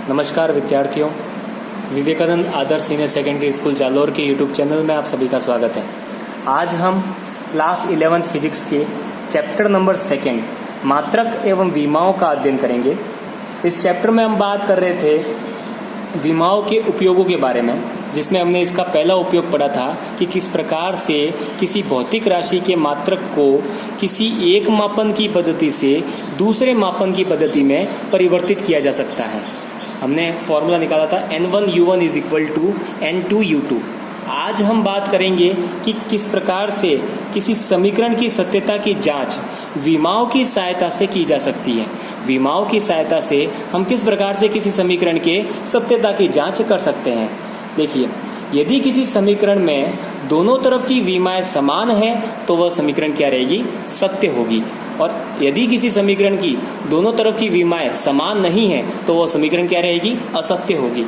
नमस्कार विद्यार्थियों, विवेकानंद आदर्श senior secondary school Jalore के यूट्यूब चैनल में आप सभी का स्वागत है। आज हम क्लास 11th फिजिक्स के चैप्टर नंबर 2 मात्रक एवं विमाओं का अध्ययन करेंगे। इस चैप्टर में हम बात कर रहे थे विमाओं के उपयोगों के बारे में, जिसमें हमने इसका पहला उपयोग पढ़ा था कि किस प्रकार से किसी भौतिक राशि के मात्रक को किसी एक मापन की पद्धति से दूसरे मापन की पद्धति में परिवर्तित किया जा सकता है। हमने फॉर्मूला निकाला था N1U1 = N2U2। आज हम बात करेंगे कि किस प्रकार से किसी समीकरण की सत्यता की जांच विमाओं की सहायता से की जा सकती है। विमाओं की सहायता से हम किस प्रकार से किसी समीकरण के सत्यता की जांच कर सकते हैं। देखिए, यदि किसी समीकरण में दोनों तरफ की विमाएं समान है तो वह समीकरण क्या रहेगी? सत्य होगी। और यदि किसी समीकरण की दोनों तरफ की विमाएं समान नहीं है तो वह समीकरण क्या रहेगी? असत्य होगी।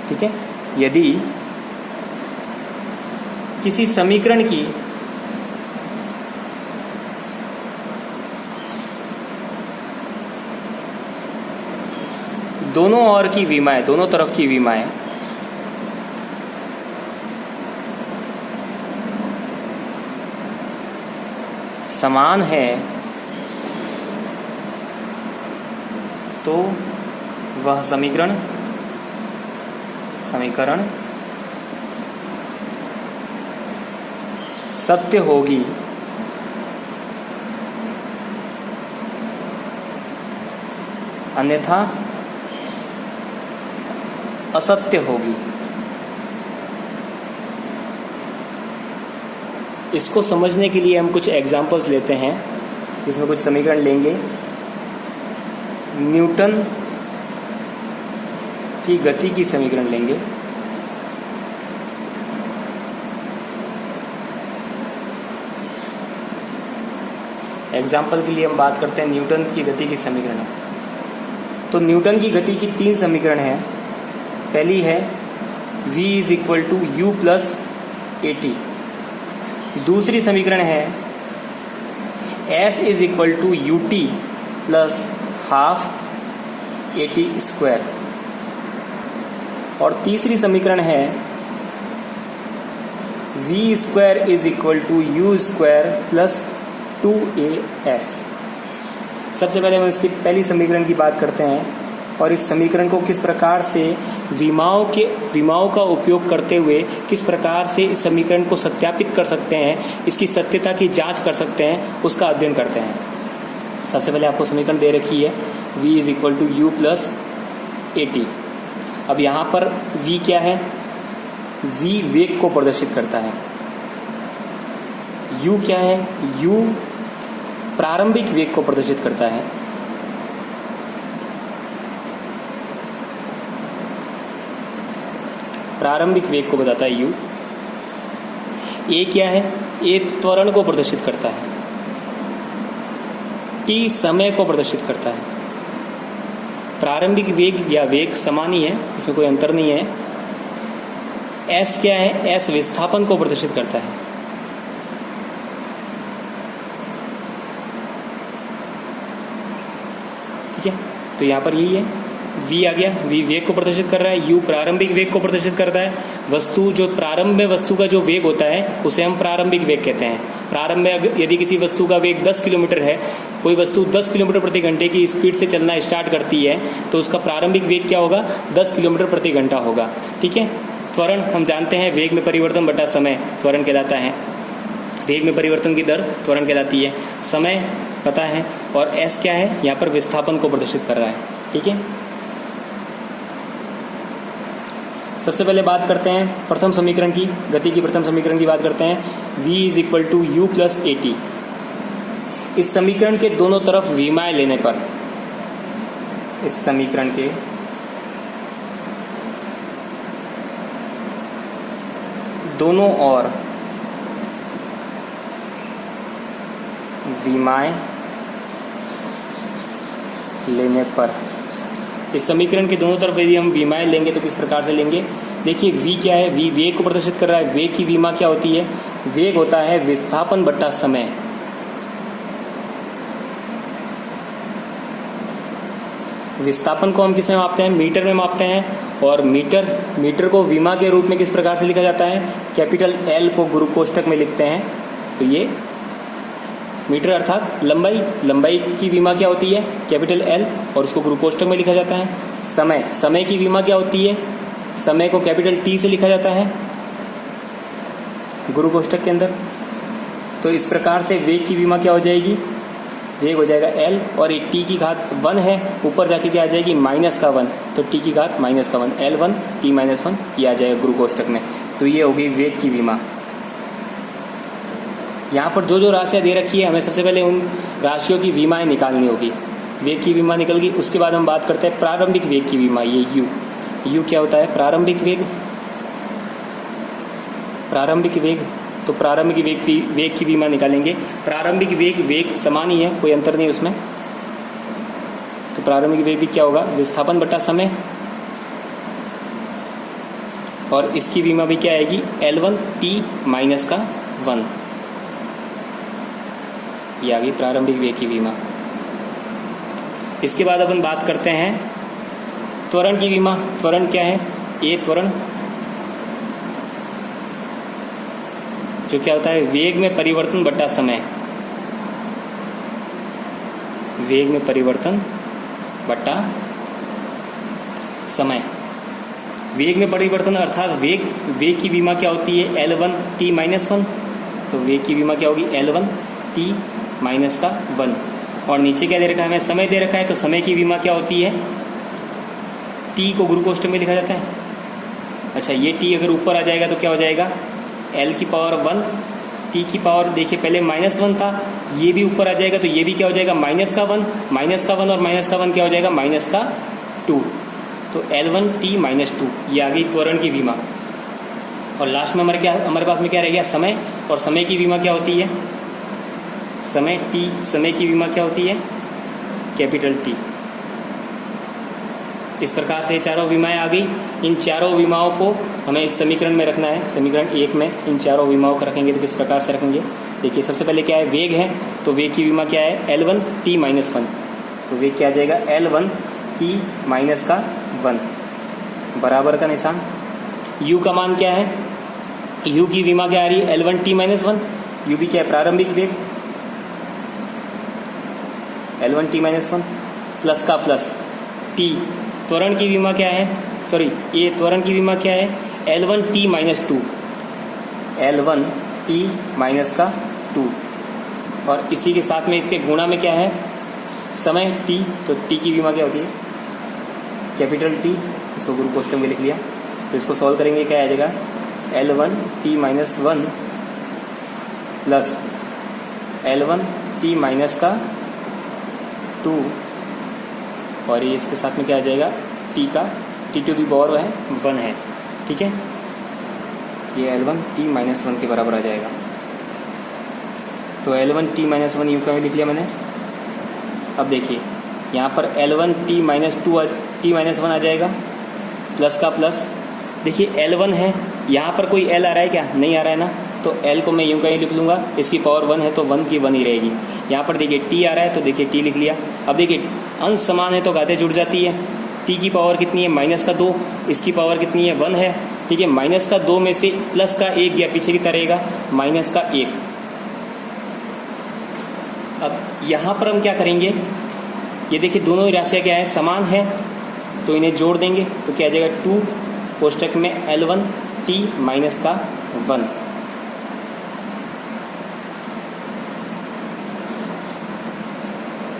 ठीक है। यदि किसी समीकरण की दोनों ओर की विमाएं, दोनों तरफ की विमाएं समान है तो वह समीकरण सत्य होगी। अन्यथा असत्य होगी। इसको समझने के लिए हम कुछ एग्जाम्पल्स लेते हैं, जिसमें कुछ समीकरण लेंगे। न्यूटन की गति की समीकरण लेंगे। एग्जाम्पल के लिए हम बात करते हैं न्यूटन की गति की समीकरण। तो न्यूटन की गति की 3 समीकरण हैं। पहली है V = U + AT। दूसरी समीकरण है S = UT + ½ AT²। और तीसरी समीकरण है V² = U² + 2AS। सबसे पहले हम इसकी पहली समीकरण की बात करते हैं और इस समीकरण को किस प्रकार से विमाओं का उपयोग करते हुए किस प्रकार से इस समीकरण को सत्यापित कर सकते हैं, इसकी सत्यता की जांच कर सकते हैं, उसका अध्ययन करते हैं। सबसे पहले आपको समीकरण दे रखी है V = U + AT। अब यहाँ पर V क्या है? V वेग को प्रदर्शित करता है। U क्या है? U प्रारंभिक वेग को प्रदर्शित करता है। प्रारंभिक वेग को बताता है U। A क्या है? A त्वरण को प्रदर्शित करता है। T समय को प्रदर्शित करता है। प्रारंभिक वेग या वेग समान ही है, इसमें कोई अंतर नहीं है। S क्या है? S विस्थापन को प्रदर्शित करता है। ठीक है, तो यहाँ पर यही है। V आ गया, V वेग को प्रदर्शित कर रहा है। U प्रारंभिक वेग को प्रदर्शित करता है। वस्तु जो प्रारंभ में वस्तु का जो वेग होता है उसे हम प्रारंभिक वेग कहते हैं। प्रारंभ में यदि किसी वस्तु का वेग 10 किलोमीटर है, कोई वस्तु 10 किलोमीटर प्रति घंटे की स्पीड से चलना स्टार्ट करती है तो उसका प्रारंभिक वेग क्या होगा? 10 किलोमीटर प्रति घंटा होगा। ठीक है। त्वरण हम जानते हैं, वेग में परिवर्तन बटा समय त्वरण कहलाता है। वेग में परिवर्तन की दर त्वरण कहलाती है। समय पता है। और S क्या है? यहाँ पर विस्थापन को प्रदर्शित कर रहा है। ठीक है। सबसे पहले बात करते हैं प्रथम समीकरण की, गति की प्रथम समीकरण की बात करते हैं। V = U + AT। इस समीकरण के दोनों तरफ विमाएं लेने पर, इस समीकरण के दोनों ओर विमाएं लेने पर, इस समीकरण के दोनों तरफ यदि हम विमाएं लेंगे तो किस प्रकार से लेंगे? देखिए, V क्या है? V वेग को प्रदर्शित कर रहा है। वेग की विमा क्या होती है? वेग होता है विस्थापन बट्टा समय। विस्थापन को हम किस में मापते हैं? मीटर में मापते हैं। और मीटर को विमा के रूप में किस प्रकार से लिखा जाता है? कैपिटल एल को गुरु कोष्ठक में लिखते हैं। तो ये मीटर अर्थात लंबाई की विमा क्या होती है? कैपिटल एल, और उसको गुरु कोष्ठक में लिखा जाता है। समय की विमा क्या होती है? समय को कैपिटल टी से लिखा जाता है गुरु कोष्ठक के अंदर। तो इस प्रकार से वेग की विमा क्या हो जाएगी? वेग हो जाएगा एल, और एक टी की घात 1 है, ऊपर जाके क्या आ जाएगी? माइनस का 1, तो टी की घात माइनस का 1, L1 T माइनस 1 ये आ जाएगा गुरु कोष्ठक में। तो ये होगी वेग की विमा। यहाँ पर जो राशियाँ दे रखी है, हमें सबसे पहले उन राशियों की विमाएं निकालनी होगी। वेग की विमा निकल गई, उसके बाद हम बात करते हैं प्रारंभिक वेग की विमा। ये यू क्या होता है? प्रारंभिक वेग। तो प्रारंभिक वेग की विमा निकालेंगे। प्रारंभिक वेग समान ही है, कोई अंतर नहीं उसमें। तो प्रारंभिक वेग भी क्या होगा? विस्थापन बटा समय, और इसकी विमा भी क्या आएगी? L1 T माइनस का 1। ये आ गई प्रारंभिक वेग की विमा। इसके बाद अपन बात करते हैं त्वरण की विमा। त्वरण क्या है? ए त्वरण, जो क्या होता है? वेग में परिवर्तन बटा समय। वेग में परिवर्तन बटा समय। वेग में परिवर्तन अर्थात वेग की विमा क्या होती है? L1 T minus 1। तो वेग की विमा क्या होगी? L1 T माइनस का 1। और नीचे क्या दे रखा है? हमें समय दे रखा है, तो समय की विमा क्या होती है? T को गुरु कोष्ठक में लिखा जाता है। अच्छा, ये T अगर ऊपर आ जाएगा तो क्या हो जाएगा? L की पावर 1, T की पावर, देखिए पहले -1 था, ये भी ऊपर आ जाएगा, तो ये भी क्या हो जाएगा? माइनस का 1 और माइनस का 1 क्या हो जाएगा? माइनस का 2। तो L1 T माइनस 2 ये आ गई त्वरण की विमा। और लास्ट में हमारे पास में क्या रह गया? समय। और समय की विमा क्या होती है? समय की विमा क्या होती है? Capital T। इस प्रकार से चारों विमाएं आ गई। इन चारों विमाओं को हमें इस समीकरण में रखना है। समीकरण 1 में इन चारों विमाओं को रखेंगे तो किस प्रकार से रखेंगे? देखिए, सबसे पहले क्या है? वेग है, तो वेग की विमा क्या है? L1 T minus 1। तो वेग क्या आ जाएगा? L1 T माइनस का 1 बराबर का निशान। U का मान क्या है? U की विमा क्या आ रही है? L1 T minus 1। U भी क्या है? प्रारंभिक वेग। L1 T माइनस 1 प्लस का प्लस T। त्वरण की विमा क्या है? ये त्वरण की विमा क्या है? L1 T minus 2। L1 T minus का 2। और इसी के साथ में इसके गुणा में क्या है? समय T। तो T की विमा क्या होती है? Capital T। इसको गुरु कोष्ठक में लिख लिया। तो इसको सॉल्व करेंगे, क्या आ जाएगा? L1 T minus 1 plus L1 T minus का 2, और ये इसके साथ में क्या आ जाएगा? T टू दी पावर है 1 है। ठीक है, ये L1 T माइनस 1 के बराबर आ जाएगा। तो L1 T माइनस 1 यूँ क्यों लिख लिया मैंने? अब देखिए, यहाँ पर L1 T minus 2 T minus 1 आ जाएगा, प्लस का प्लस। देखिए L1 है, यहाँ पर कोई L आ रहा है क्या? नहीं आ रहा है ना, तो L को मैं यूँ कहीं लिख लूँगा, इसकी पावर 1 है तो 1 की 1 ही रहेगी। यहाँ पर देखिए T आ रहा है तो देखिए T लिख लिया। अब देखिए अंश समान है तो घातें जुड़ जाती है। T की पावर कितनी है? माइनस का 2। इसकी पावर कितनी है? 1 है। ठीक है, माइनस का 2 में से प्लस का 1 गया पीछे की तरह रहेगा, माइनस का 1। अब यहाँ पर हम क्या करेंगे? ये देखिए दोनों राशियाँ क्या है? समान है, तो इन्हें जोड़ देंगे तो क्या आ जाएगा? 2 कोष्ठक में L1 T माइनस का 1।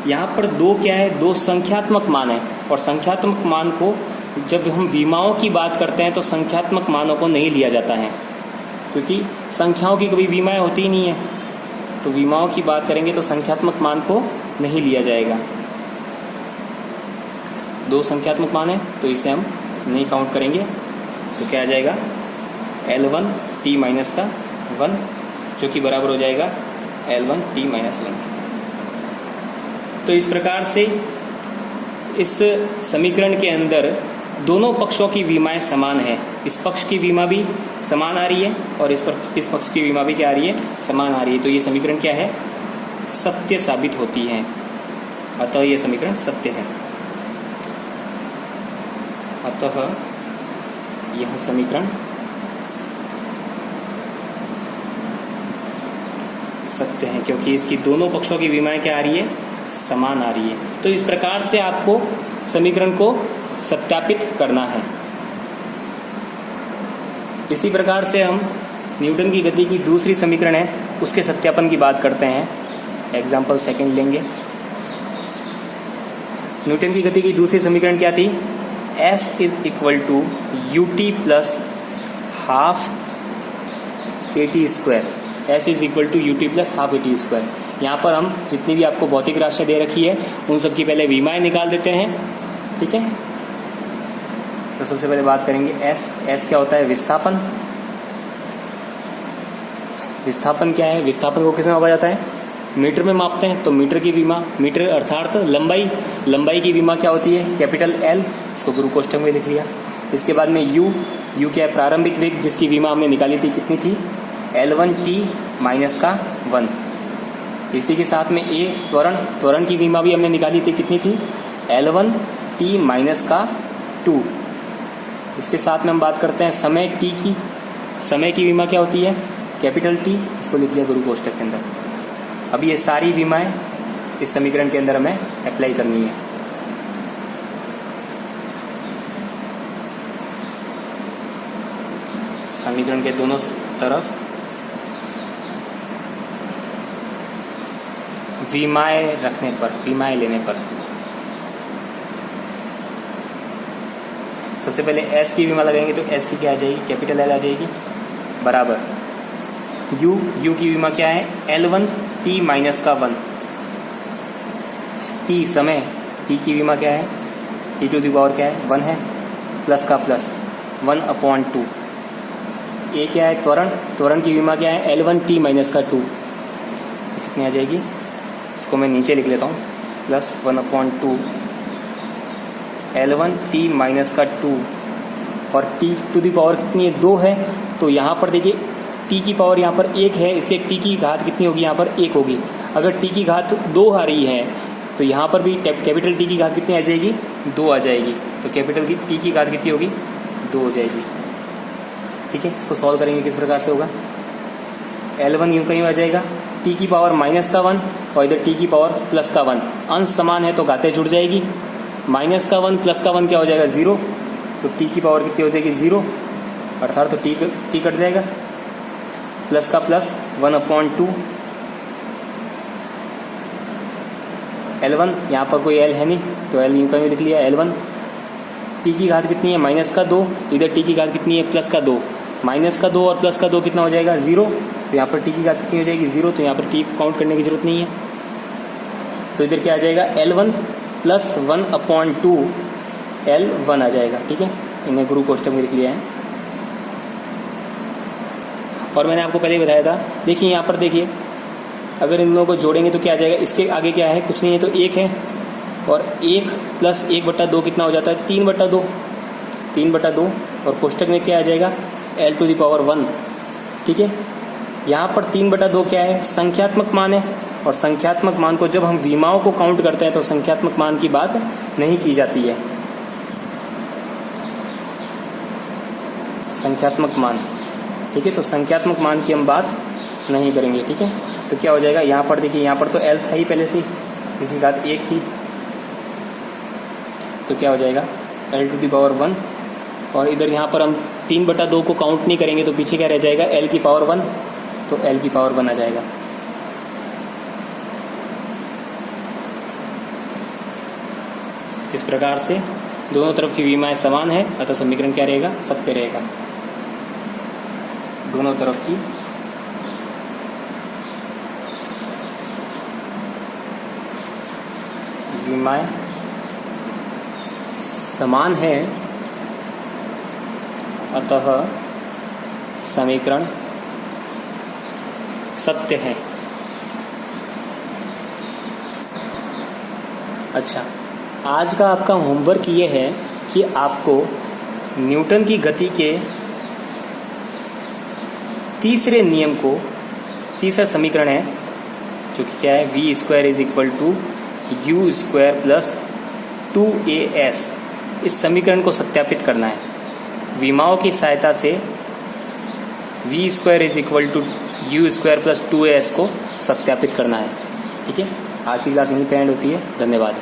यहाँ पर 2 क्या है? 2 संख्यात्मक मान है, और संख्यात्मक मान को जब हम विमाओं की बात करते हैं तो संख्यात्मक मानों को नहीं लिया जाता है, क्योंकि संख्याओं की कभी विमाएं होती ही नहीं है। तो विमाओं की बात करेंगे तो संख्यात्मक मान को नहीं लिया जाएगा। 2 संख्यात्मक मान है तो इसे हम नहीं काउंट करेंगे। तो क्या आ जाएगा? L1 T माइनस का 1, जो कि बराबर हो जाएगा L1 T माइनस 1। तो इस प्रकार से इस समीकरण के अंदर दोनों पक्षों की विमाएं समान है। इस पक्ष की विमा भी समान आ रही है और इस पक्ष की विमा भी क्या आ रही है? समान आ रही है। तो ये समीकरण क्या है? सत्य साबित होती है। अतः ये समीकरण सत्य है। अतः यह समीकरण सत्य है, क्योंकि इसकी दोनों पक्षों की विमाएं क्या आ रही है, समान आ रही है। तो इस प्रकार से आपको समीकरण को सत्यापित करना है। इसी प्रकार से हम न्यूटन की गति की दूसरी समीकरण है उसके सत्यापन की बात करते हैं। एग्जाम्पल सेकंड लेंगे। न्यूटन की गति की दूसरी समीकरण क्या थी, S is equal to ut plus half AT square. S is equal to ut plus half AT square. यहाँ पर हम जितनी भी आपको भौतिक राशियाँ दे रखी है उन सब की पहले विमाएं निकाल देते हैं, ठीक है। तो सबसे पहले बात करेंगे S क्या होता है, विस्थापन। विस्थापन क्या है, विस्थापन को किस में मापा जाता है, मीटर में मापते हैं। तो मीटर की विमा, मीटर अर्थात लंबाई की विमा क्या होती है, कैपिटल L, इसको गुरु कोष्ठक में लिख लिया। इसके बाद में U क्या है, प्रारंभिक वेग जिसकी विमा हमने निकाली थी, कितनी थी, L1t माइनस का 1। इसी के साथ में A त्वरण की विमा भी हमने निकाली थी, कितनी थी, L1t माइनस का 2। इसके साथ में हम बात करते हैं समय t की। समय की विमा क्या होती है, कैपिटल T, इसको लिख लिया गुरु कोष्ठक के अंदर। अब ये सारी विमाएं इस समीकरण के अंदर हमें अप्लाई करनी है। समीकरण के दोनों तरफ विमाएं रखने पर, विमाएं लेने पर, सबसे पहले S की विमा लगाएंगे तो S की क्या आ जाएगी, कैपिटल L आ जाएगी, बराबर U की विमा क्या है, L1t माइनस का 1। T समय, T की विमा क्या है, T टू द पावर क्या है, 1 है, प्लस का प्लस 1/2। A क्या है, त्वरण की विमा क्या है, L1t माइनस का 2। तो कितनी आ जाएगी, इसको मैं नीचे लिख लेता हूँ, प्लस 1/2 L1t माइनस का 2। और T टू द पावर कितनी है, 2 है। तो यहाँ पर देखिए T की पावर यहाँ पर 1 है, इसलिए T की घात कितनी होगी, यहाँ पर 1 होगी। अगर T की घात 2 आ रही है तो यहाँ पर भी कैपिटल T की घात कितनी आ जाएगी, 2 आ जाएगी। तो कैपिटल T की घात कितनी होगी, 2 हो जाएगी, ठीक है। इसको सॉल्व करेंगे किस प्रकार से होगा, L1 यूं कहीं आ जाएगा, T की पावर माइनस का 1 और इधर T की पावर प्लस का 1। अंश समान है तो घातें जुड़ जाएगी। माइनस का 1 प्लस का 1 क्या हो जाएगा, 0। तो T की पावर कितनी हो जाएगी, 0, अर्थात तो T कट जाएगा, प्लस का प्लस 1/2 L1। यहाँ पर कोई L है नहीं तो L यूं कहीं लिख लिया, L1। T की घात कितनी है, माइनस का 2, इधर T की घात कितनी है, प्लस का 2। माइनस का 2 और प्लस का 2 कितना हो जाएगा, 0। तो यहाँ पर T की घात कितनी हो जाएगी, 0। तो यहाँ पर T काउंट करने की जरूरत नहीं है। तो इधर क्या आ जाएगा, L1 प्लस 1/2 L1 आ जाएगा, ठीक है। इन्हें गुरु कोष्ठक में लिख लिया है। और मैंने आपको पहले ही बताया था, देखिए यहाँ पर देखिए, अगर इन दोनों को जोड़ेंगे तो क्या आ जाएगा, इसके आगे क्या है, कुछ नहीं है, तो 1 है। और 1 प्लस 1/2 कितना हो जाता है, 3/2। और कोष्ठक में क्या आ जाएगा, L टू द पावर 1, ठीक है। यहाँ पर 3/2 क्या है, संख्यात्मक मान है। और संख्यात्मक मान को जब हम विमाओं को काउंट करते हैं तो संख्यात्मक मान की बात नहीं की जाती है। संख्यात्मक मान, ठीक है। तो संख्यात्मक मान की हम बात नहीं करेंगे, ठीक है। तो क्या हो जाएगा, यहाँ पर देखिए, यहाँ पर तो L था ही पहले से, जिसकी घात 1 थी। तो क्या हो जाएगा, L टू द पावर 1। और इधर यहाँ पर हम 3/2 को काउंट नहीं करेंगे तो पीछे क्या रह जाएगा, L की पावर 1। तो L की पावर 1 आ जाएगा। इस प्रकार से दोनों तरफ की विमाएं समान है, अतः समीकरण क्या रहेगा, सत्य रहेगा। दोनों तरफ की विमाएं समान है, अतः समीकरण सत्य है। अच्छा, आज का आपका होमवर्क ये है कि आपको न्यूटन की गति के तीसरे नियम को, तीसरा समीकरण है जो कि क्या है, v² is equal to u² plus 2as, इस समीकरण को सत्यापित करना है। विमाओं की सहायता से v square is equal to u square plus 2as को सत्यापित करना है। ठीक है, आज की क्लास यहीं पे एंड होती है। धन्यवाद।